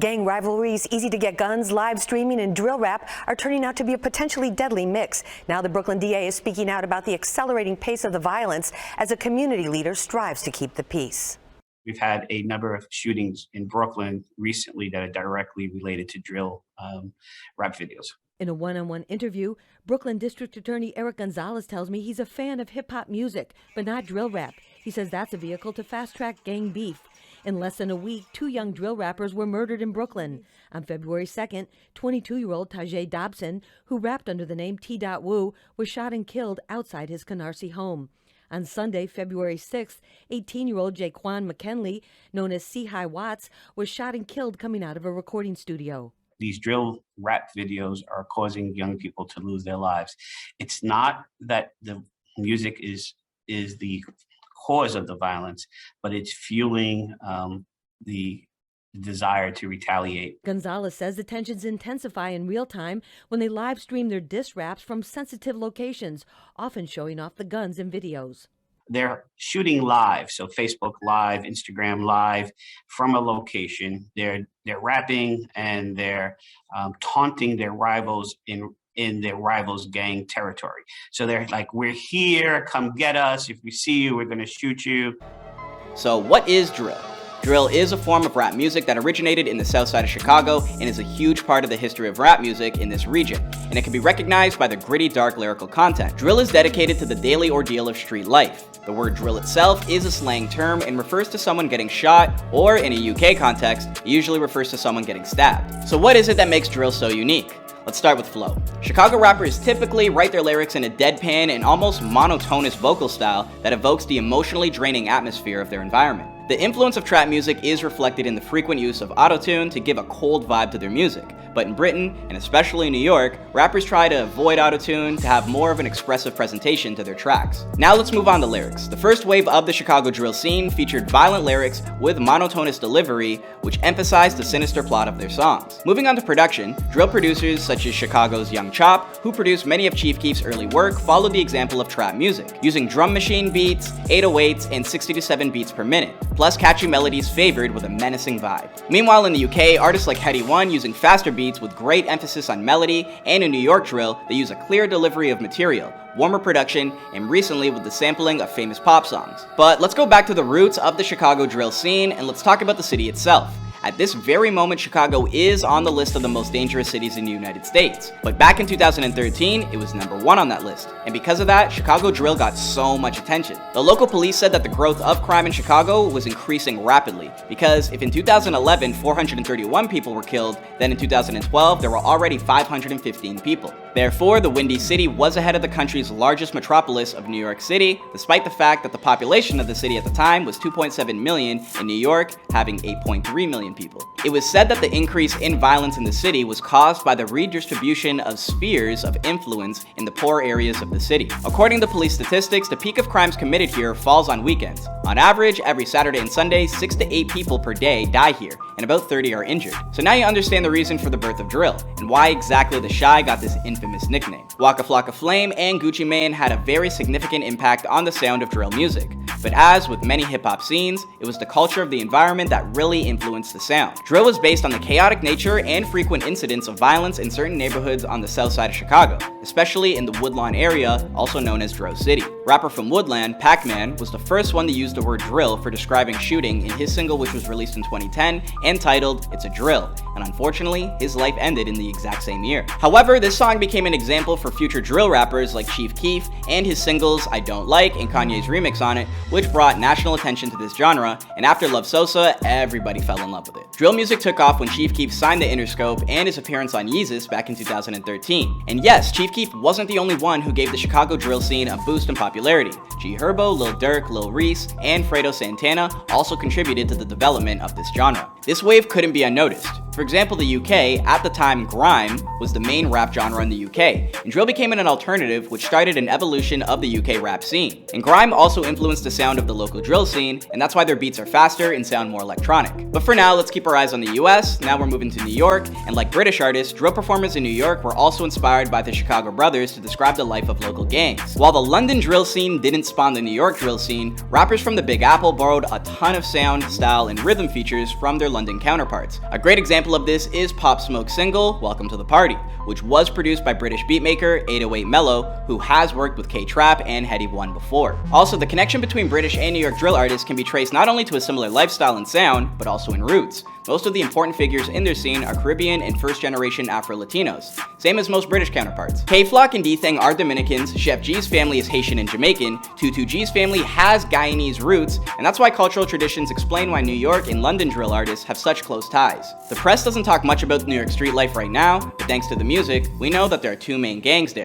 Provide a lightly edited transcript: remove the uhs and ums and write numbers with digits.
Gang rivalries, easy to get guns, live streaming, and drill rap are turning out to be a potentially deadly mix. Now the Brooklyn DA is speaking out about the accelerating pace of the violence as a community leader strives to keep the peace. We've had a number of shootings in Brooklyn recently that are directly related to drill rap videos. In a one-on-one interview, Brooklyn District Attorney Eric Gonzalez tells me he's a fan of hip-hop music, but not drill rap. He says that's a vehicle to fast-track gang beef. In less than a week, 2 young drill rappers were murdered in Brooklyn. On February 2nd, 22-year-old Tajay Dobson, who rapped under the name T. Wu, was shot and killed outside his Canarsie home. On Sunday, February 6th, 18-year-old Jaquan McKinley, known as C-High Watts, was shot and killed coming out of a recording studio. These drill rap videos are causing young people to lose their lives. It's not that the music is the cause of the violence, but it's fueling the desire to retaliate. Gonzalez says the tensions intensify in real time when they live stream their diss raps from sensitive locations, often showing off the guns in videos. They're shooting live, so Facebook Live, Instagram Live, from a location. They're rapping and they're taunting their rivals in their rivals' gang territory. So they're like, "We're here, come get us. If we see you, we're gonna shoot you." So what is drill? Drill is a form of rap music that originated in the south side of Chicago and is a huge part of the history of rap music in this region, and it can be recognized by the gritty, dark lyrical content. Drill is dedicated to the daily ordeal of street life. The word drill itself is a slang term and refers to someone getting shot, or in a UK context, it usually refers to someone getting stabbed. So what is it that makes drill so unique? Let's start with flow. Chicago rappers typically write their lyrics in a deadpan and almost monotonous vocal style that evokes the emotionally draining atmosphere of their environment. The influence of trap music is reflected in the frequent use of autotune to give a cold vibe to their music. But in Britain, and especially in New York, rappers try to avoid autotune to have more of an expressive presentation to their tracks. Now let's move on to lyrics. The first wave of the Chicago drill scene featured violent lyrics with monotonous delivery, which emphasized the sinister plot of their songs. Moving on to production, drill producers such as Chicago's Young Chop, who produced many of Chief Keef's early work, followed the example of trap music, using drum machine beats, 808s, and 60 to 7 beats per minute, plus catchy melodies favored with a menacing vibe. Meanwhile, in the UK, artists like Headie One using faster beats with great emphasis on melody, and in New York drill, they use a clear delivery of material, warmer production, and recently with the sampling of famous pop songs. But let's go back to the roots of the Chicago drill scene and let's talk about the city itself. At this very moment, Chicago is on the list of the most dangerous cities in the United States. But back in 2013, it was number 1 on that list. And because of that, Chicago drill got so much attention. The local police said that the growth of crime in Chicago was increasing rapidly, because if in 2011 431 people were killed, then in 2012 there were already 515 people. Therefore, the Windy City was ahead of the country's largest metropolis of New York City, despite the fact that the population of the city at the time was 2.7 million, and New York having 8.3 million people. It was said that the increase in violence in the city was caused by the redistribution of spheres of influence in the poor areas of the city. According to police statistics, the peak of crimes committed here falls on weekends. On average, every Saturday and Sunday, 6 to 8 people per day die here, and about 30 are injured. So now you understand the reason for the birth of drill, and why exactly the Chi got this infamous nickname. Waka Flocka Flame and Gucci Mane had a very significant impact on the sound of drill music. But as with many hip-hop scenes, it was the culture of the environment that really influenced the sound. Drill was based on the chaotic nature and frequent incidents of violence in certain neighborhoods on the south side of Chicago, especially in the Woodlawn area, also known as Drill City. Rapper from Woodland, Pac-Man, was the first one to use the word drill for describing shooting in his single, which was released in 2010 and titled It's a Drill, and unfortunately, his life ended in the exact same year. However, this song became an example for future drill rappers like Chief Keef and his singles I Don't Like and Kanye's remix on it, which brought national attention to this genre, and after Love Sosa, everybody fell in love with it. Drill music took off when Chief Keef signed to Interscope and his appearance on Yeezus back in 2013. And yes, Chief Keef wasn't the only one who gave the Chicago drill scene a boost in popularity. G Herbo, Lil Durk, Lil Reese, and Fredo Santana also contributed to the development of this genre. This wave couldn't be unnoticed. For example, the UK, at the time grime, was the main rap genre in the UK, and drill became an alternative which started an evolution of the UK rap scene. And grime also influenced the sound of the local drill scene, and that's why their beats are faster and sound more electronic. But for now, let's keep our eyes on the US. Now we're moving to New York, and like British artists, drill performers in New York were also inspired by the Chicago brothers to describe the life of local gangs. While the London drill scene didn't spawn the New York drill scene, rappers from the Big Apple borrowed a ton of sound, style, and rhythm features from their London counterparts. A great example example of this is Pop Smoke's single, Welcome to the Party, which was produced by British beatmaker 808 Mellow, who has worked with K-Trap and Headie One before. Also, the connection between British and New York drill artists can be traced not only to a similar lifestyle and sound, but also in roots. Most of the important figures in their scene are Caribbean and first-generation Afro-Latinos, same as most British counterparts. K-Flock and D-Thang are Dominicans, Chef G's family is Haitian and Jamaican, Tutu G's family has Guyanese roots, and that's why cultural traditions explain why New York and London drill artists have such close ties. The press doesn't talk much about New York street life right now, but thanks to the music, we know that there are two main gangs there.